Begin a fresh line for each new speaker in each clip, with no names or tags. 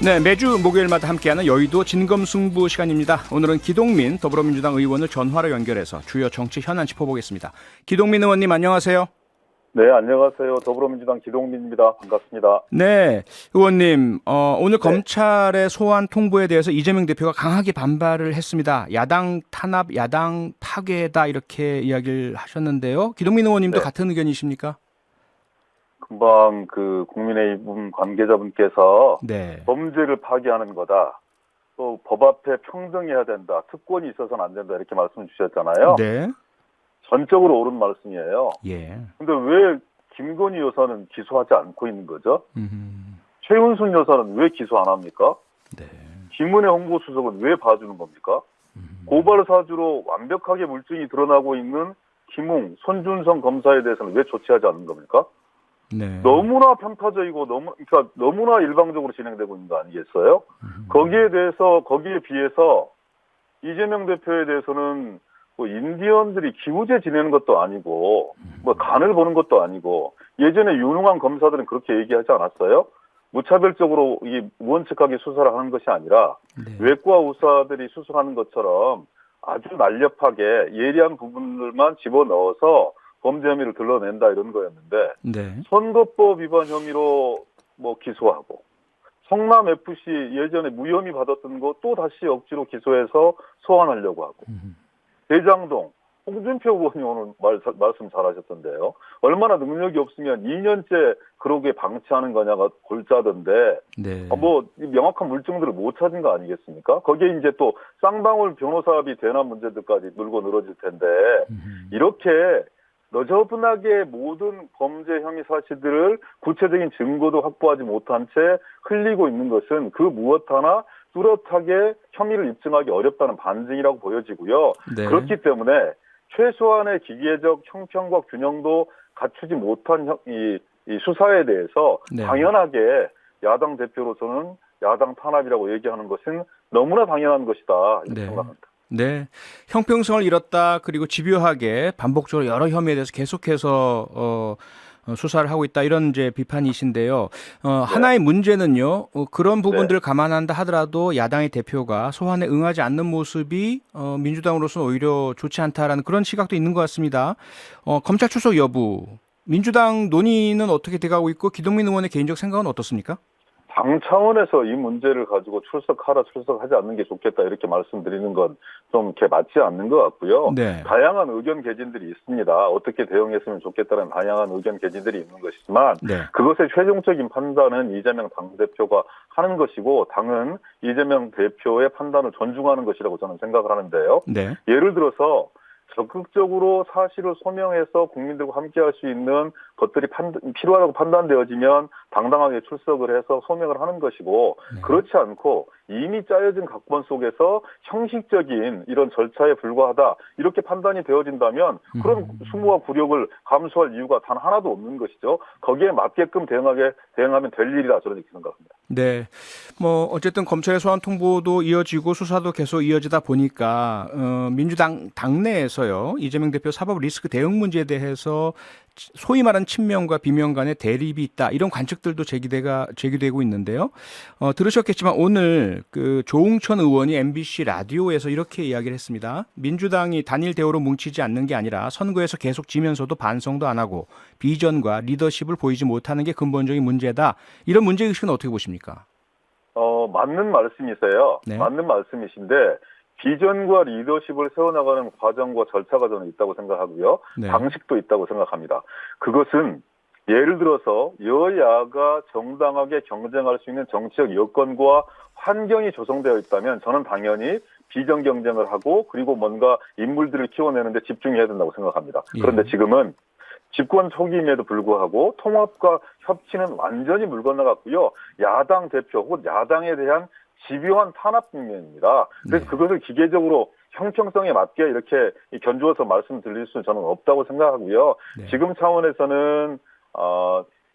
네, 매주 목요일마다 함께하는 여의도 진검승부 시간입니다. 오늘은 기동민 더불어민주당 의원을 전화로 연결해서 주요 정치 현안 짚어보겠습니다. 기동민 의원님 안녕하세요.
네, 안녕하세요. 더불어민주당 기동민입니다. 반갑습니다.
네, 의원님 오늘
네.
검찰의 소환 통보에 대해서 이재명 대표가 강하게 반발을 했습니다. 야당 탄압, 야당 파괴다 이렇게 이야기를 하셨는데요. 기동민 의원님도
네.
같은 의견이십니까?
금방 국민의힘 관계자분께서
네.
범죄를 파기하는 거다. 또 법 앞에 평등해야 된다. 특권이 있어서는 안 된다. 이렇게 말씀 주셨잖아요.
네.
전적으로 옳은 말씀이에요.
예.
근데 왜 김건희 여사는 기소하지 않고 있는 거죠?
음.
최은순 여사는 왜 기소 안 합니까?
네.
김은혜 홍보수석은 왜 봐주는 겁니까? 고발 사주로 완벽하게 물증이 드러나고 있는 김웅, 손준성 검사에 대해서는 왜 조치하지 않는 겁니까?
네.
너무나 편파적이고 그러니까 너무나 일방적으로 진행되고 있는 거 아니겠어요? 거기에 비해서 이재명 대표에 대해서는 뭐 인디언들이 기우제 지내는 것도 아니고 뭐 간을 보는 것도 아니고 예전에 유능한 검사들은 그렇게 얘기하지 않았어요? 무차별적으로 무원칙하게 수사를 하는 것이 아니라
네.
외과 의사들이 수술하는 것처럼 아주 날렵하게 예리한 부분들만 집어넣어서 범죄 혐의를 드러낸다 이런 거였는데
네.
선거법 위반 혐의로 뭐 기소하고 성남 FC 예전에 무혐의 받았던 거 또 다시 억지로 기소해서 소환하려고 하고 대장동 홍준표 의원이 오늘 말씀 잘하셨던데요. 얼마나 능력이 없으면 2년째 그러게 방치하는 거냐가 골자던데
네.
뭐 명확한 물증들을 못 찾은 거 아니겠습니까? 거기에 이제 또 쌍방울 변호사비 대납 문제들까지 물고 늘어질 텐데 이렇게 너저분하게 모든 범죄 혐의 사실들을 구체적인 증거도 확보하지 못한 채 흘리고 있는 것은 그 무엇 하나 뚜렷하게 혐의를 입증하기 어렵다는 반증이라고 보여지고요.
네.
그렇기 때문에 최소한의 기계적 형평과 균형도 갖추지 못한 이 수사에 대해서
네.
당연하게 야당 대표로서는 야당 탄압이라고 얘기하는 것은 너무나 당연한 것이다 이렇게
네.
생각합니다.
네, 형평성을 잃었다. 그리고 집요하게 반복적으로 여러 혐의에 대해서 계속해서 수사를 하고 있다. 이런 이제 비판이신데요. 하나의 문제는요. 그런 부분들을 감안한다 하더라도 야당의 대표가 소환에 응하지 않는 모습이 민주당으로서는 오히려 좋지 않다라는 그런 시각도 있는 것 같습니다. 검찰 출석 여부, 민주당 논의는 어떻게 돼가고 있고 기동민 의원의 개인적 생각은 어떻습니까?
당 차원에서 이 문제를 가지고 출석하지 않는 게 좋겠다 이렇게 말씀드리는 건 좀 이렇게 맞지 않는 것 같고요.
네.
다양한 의견 개진들이 있습니다. 어떻게 대응했으면 좋겠다는 다양한 의견 개진들이 있는 것이지만
네.
그것의 최종적인 판단은 이재명 당대표가 하는 것이고 당은 이재명 대표의 판단을 존중하는 것이라고 저는 생각을 하는데요.
네.
예를 들어서 적극적으로 사실을 소명해서 국민들과 함께할 수 있는 것들이 필요하다고 판단되어지면 당당하게 출석을 해서 소명을 하는 것이고 그렇지 않고 이미 짜여진 각본 속에서 형식적인 이런 절차에 불과하다 이렇게 판단이 되어진다면 그런 수모와 굴욕을 감수할 이유가 단 하나도 없는 것이죠. 거기에 맞게끔 대응하면 될 일이라 저는 이렇게 생각합니다.
네, 뭐 어쨌든 검찰의 소환 통보도 이어지고 수사도 계속 이어지다 보니까 민주당 당내에서요 이재명 대표 사법 리스크 대응 문제에 대해서 소위 말하는 친명과 비명 간의 대립이 있다 이런 관측들도 제기되고 있는데요. 들으셨겠지만 오늘 그 조응천 의원이 MBC 라디오에서 이렇게 이야기를 했습니다. 민주당이 단일 대우로 뭉치지 않는 게 아니라 선거에서 계속 지면서도 반성도 안 하고 비전과 리더십을 보이지 못하는 게 근본적인 문제다. 이런 문제의식은 어떻게 보십니까?
맞는 말씀이세요.
네.
맞는 말씀이신데 비전과 리더십을 세워나가는 과정과 절차가 저는 있다고 생각하고요.
네.
방식도 있다고 생각합니다. 그것은 예를 들어서 여야가 정당하게 경쟁할 수 있는 정치적 여건과 환경이 조성되어 있다면 저는 당연히 비전 경쟁을 하고 그리고 뭔가 인물들을 키워내는데 집중해야 된다고 생각합니다. 그런데 지금은 집권 초기임에도 불구하고 통합과 협치는 완전히 물 건너갔고요. 야당 대표 혹은 야당에 대한 집요한 탄압 국면입니다. 그래서 그것을 기계적으로 형평성에 맞게 이렇게 견주어서 말씀드릴 수는 저는 없다고 생각하고요. 지금 차원에서는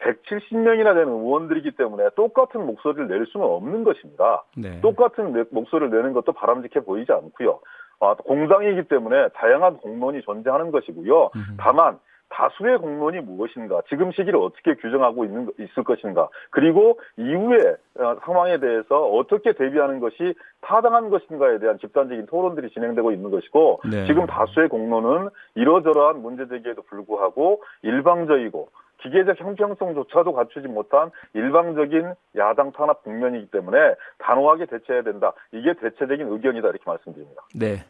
170명이나 되는 의원들이기 때문에 똑같은 목소리를 낼 수는 없는 것입니다. 똑같은 목소리를 내는 것도 바람직해 보이지 않고요. 공당이기 때문에 다양한 공론이 존재하는 것이고요. 다만 다수의 공론이 무엇인가, 지금 시기를 어떻게 규정하고 있을 것인가, 그리고 이후의 상황에 대해서 어떻게 대비하는 것이 타당한 것인가에 대한 집단적인 토론들이 진행되고 있는 것이고,
네.
지금 다수의 공론은 이러저러한 문제 제기에도 불구하고 일방적이고 기계적 형평성조차도 갖추지 못한 일방적인 야당 탄압 국면이기 때문에 단호하게 대처해야 된다. 이게 대체적인 의견이다, 이렇게 말씀드립니다.
네.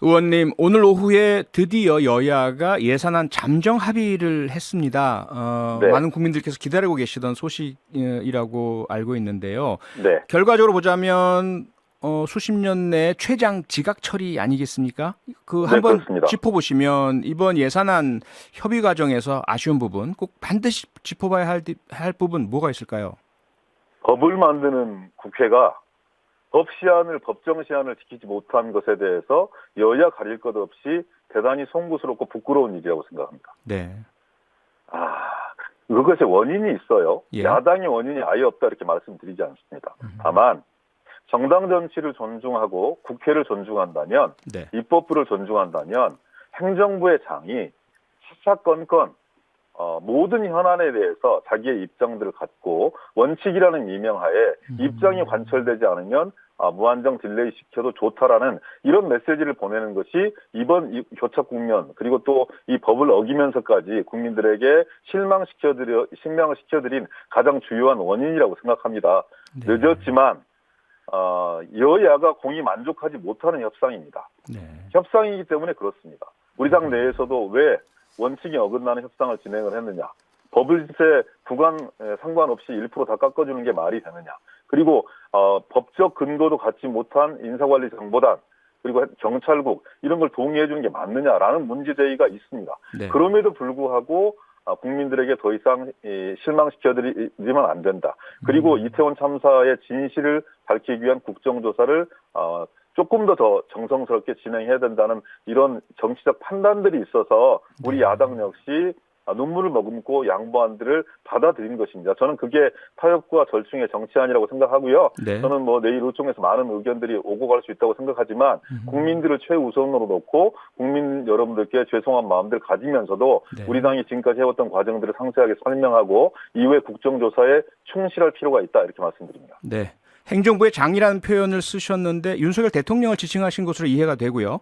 의원님, 오늘 오후에 드디어 여야가 예산안 잠정 합의를 했습니다.
네.
많은 국민들께서 기다리고 계시던 소식이라고 알고 있는데요.
네.
결과적으로 보자면 수십 년 내 최장 지각 처리 아니겠습니까? 그 한번
그렇습니다.
짚어보시면 이번 예산안 협의 과정에서 아쉬운 부분, 꼭 반드시 짚어봐야 할 부분 뭐가 있을까요?
법을 만드는 국회가 법정 시한을 지키지 못한 것에 대해서 여야 가릴 것 없이 대단히 송구스럽고 부끄러운 일이라고 생각합니다.
네.
그것에 원인이 있어요.
예.
야당의 원인이 아예 없다, 이렇게 말씀드리지 않습니다. 다만 정당 정치를 존중하고 국회를 존중한다면,
네.
입법부를 존중한다면 행정부의 장이 사사건건 모든 현안에 대해서 자기의 입장들을 갖고 원칙이라는 이명하에 입장이 관철되지 않으면 무한정 딜레이 시켜도 좋다라는 이런 메시지를 보내는 것이 이번 이 교착 국면, 그리고 또 이 법을 어기면서까지 국민들에게 실망을 시켜드린 가장 주요한 원인이라고 생각합니다.
네.
늦었지만 여야가 공히 만족하지 못하는 협상입니다.
네.
협상이기 때문에 그렇습니다. 우리 당 내에서도 왜 원칙에 어긋나는 협상을 진행을 했느냐. 법을세 구간 상관없이 1% 다 깎아주는 게 말이 되느냐. 그리고 법적 근거도 갖지 못한 인사관리정보단, 그리고 경찰국, 이런 걸 동의해 주는 게 맞느냐라는 문제 제기가 있습니다.
네.
그럼에도 불구하고 국민들에게 더 이상 실망시켜드리면 안 된다. 그리고 이태원 참사의 진실을 밝히기 위한 국정조사를 조금 더 정성스럽게 진행해야 된다는 이런 정치적 판단들이 있어서 우리 야당 역시 눈물을 머금고 양보안들을 받아들인 것입니다. 저는 그게 타협과 절충의 정치안이라고 생각하고요.
네.
저는 내일 의총에서 많은 의견들이 오고 갈 수 있다고 생각하지만 국민들을 최우선으로 놓고 국민 여러분들께 죄송한 마음들 가지면서도
네.
우리 당이 지금까지 해왔던 과정들을 상세하게 설명하고 이후에 국정조사에 충실할 필요가 있다, 이렇게 말씀드립니다.
네. 행정부의 장이라는 표현을 쓰셨는데 윤석열 대통령을 지칭하신 것으로 이해가 되고요.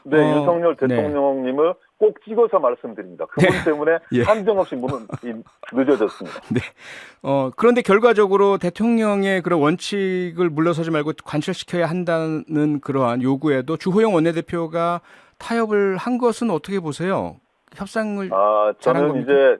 네, 윤석열 대통령님을 꼭 찍어서 말씀드립니다. 그분 때문에
예.
한정없이 문은 늦어졌습니다.
네. 그런데 결과적으로 대통령의 그런 원칙을 물러서지 말고 관철시켜야 한다는 그러한 요구에도 주호영 원내대표가 타협을 한 것은 어떻게 보세요? 협상을 잘한
저는
겁니까?
이제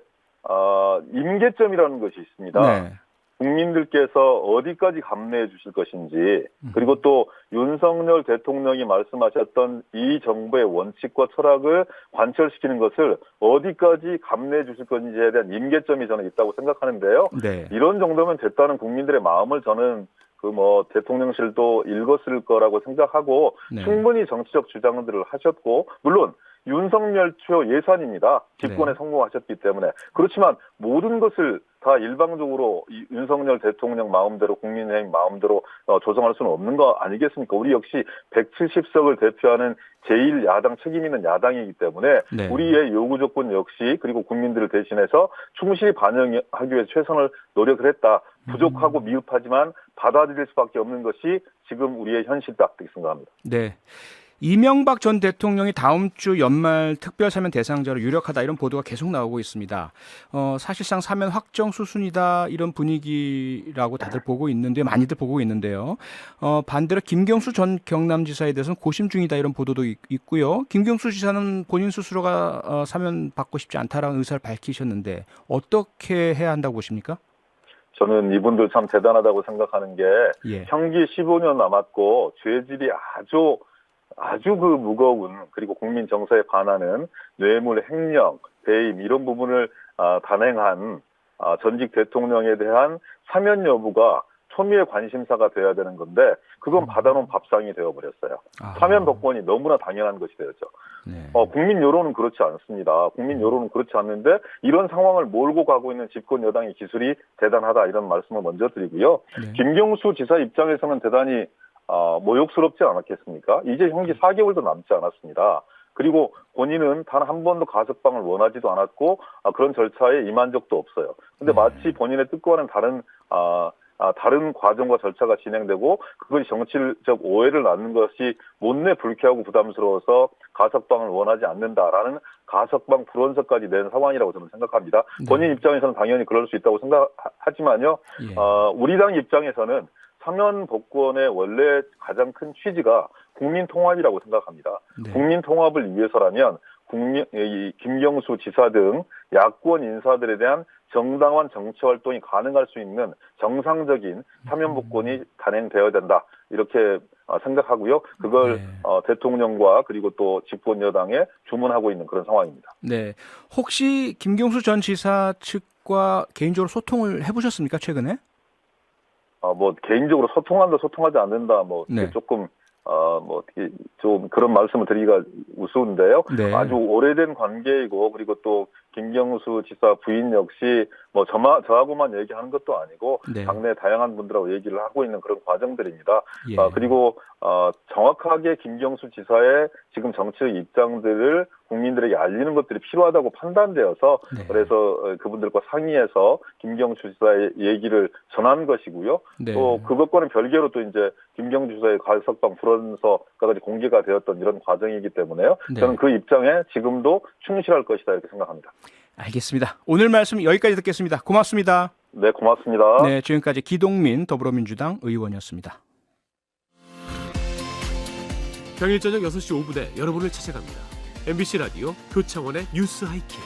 임계점이라는 것이 있습니다.
네.
국민들께서 어디까지 감내해 주실 것인지, 그리고 또 윤석열 대통령이 말씀하셨던 이 정부의 원칙과 철학을 관철시키는 것을 어디까지 감내해 주실 건지에 대한 임계점이 저는 있다고 생각하는데요.
네.
이런 정도면 됐다는 국민들의 마음을 저는 대통령실도 읽었을 거라고 생각하고
네.
충분히 정치적 주장들을 하셨고, 물론 윤석열 초 예산입니다. 집권에
네.
성공하셨기 때문에. 그렇지만 모든 것을 다 일방적으로 윤석열 대통령 마음대로, 국민의힘 마음대로 조성할 수는 없는 거 아니겠습니까? 우리 역시 170석을 대표하는 제1야당 책임 있는 야당이기 때문에
네.
우리의 요구 조건 역시, 그리고 국민들을 대신해서 충실히 반영하기 위해 최선을 노력을 했다. 부족하고 미흡하지만 받아들일 수밖에 없는 것이 지금 우리의 현실이다, 이렇게 생각합니다.
네. 이명박 전 대통령이 다음 주 연말 특별사면 대상자로 유력하다, 이런 보도가 계속 나오고 있습니다. 사실상 사면 확정 수순이다, 이런 분위기라고 다들 보고 있는데, 많이들 보고 있는데요. 반대로 김경수 전 경남지사에 대해서는 고심 중이다, 이런 보도도 있고요. 김경수 지사는 본인 스스로가 사면 받고 싶지 않다라는 의사를 밝히셨는데 어떻게 해야 한다고 보십니까?
저는 이분들 참 대단하다고 생각하는 게,
예.
형기 15년 남았고 죄질이 아주 무거운, 그리고 국민 정서에 반하는 뇌물, 횡령, 배임, 이런 부분을 단행한 전직 대통령에 대한 사면 여부가 초미의 관심사가 돼야 되는 건데, 그건 받아놓은 밥상이 되어버렸어요. 사면 법권이 너무나 당연한 것이 되었죠.
네.
국민 여론은 그렇지 않습니다. 국민 여론은 그렇지 않는데 이런 상황을 몰고 가고 있는 집권 여당의 기술이 대단하다, 이런 말씀을 먼저 드리고요.
네.
김경수 지사 입장에서는 대단히 모욕스럽지 않았겠습니까? 이제 형기 4개월도 남지 않았습니다. 그리고 본인은 단 한 번도 가석방을 원하지도 않았고 그런 절차에 임한 적도 없어요. 근데 마치 본인의 뜻과는 다른 과정과 절차가 진행되고 그것이 정치적 오해를 낳는 것이 못내 불쾌하고 부담스러워서 가석방을 원하지 않는다라는 가석방 불원서까지 낸 상황이라고 저는 생각합니다.
네.
본인 입장에서는 당연히 그럴 수 있다고 생각하지만요.
예.
우리 당 입장에서는 사면 복권의 원래 가장 큰 취지가 국민 통합이라고 생각합니다.
네.
국민 통합을 위해서라면 김경수 지사 등 야권 인사들에 대한 정당한 정치 활동이 가능할 수 있는 정상적인 사면 복권이 단행되어야 된다. 이렇게 생각하고요. 그걸
네.
대통령과 그리고 또 집권 여당에 주문하고 있는 그런 상황입니다.
네. 혹시 김경수 전 지사 측과 개인적으로 소통을 해보셨습니까, 최근에?
뭐 개인적으로 소통하지 않는다. 뭐
네.
조금 뭐 어떻게 좀 그런 말씀을 드리기가 우스운데요.
네.
아주 오래된 관계이고 그리고 또 김경수 지사 부인 역시 뭐 저하고만 얘기하는 것도 아니고
네.
당내 다양한 분들하고 얘기를 하고 있는 그런 과정들입니다.
예.
그리고 정확하게 김경수 지사의 지금 정치적 입장들을 국민들에게 알리는 것들이 필요하다고 판단되어서
네.
그래서 그분들과 상의해서 김경수 지사의 얘기를 전한 것이고요.
네.
또 그것과는 별개로 또 이제 김경수 지사의 가석방 불원서까지 공개가 되었던 이런 과정이기 때문에요.
네.
저는 그 입장에 지금도 충실할 것이다 이렇게 생각합니다.
알겠습니다. 오늘 말씀 여기까지 듣겠습니다. 고맙습니다.
네, 고맙습니다.
네, 지금까지 기동민 더불어민주당 의원이었습니다.
평일 저녁 6시 5분에 여러분을 찾아갑니다. MBC 라디오 표창원의 뉴스 하이킥.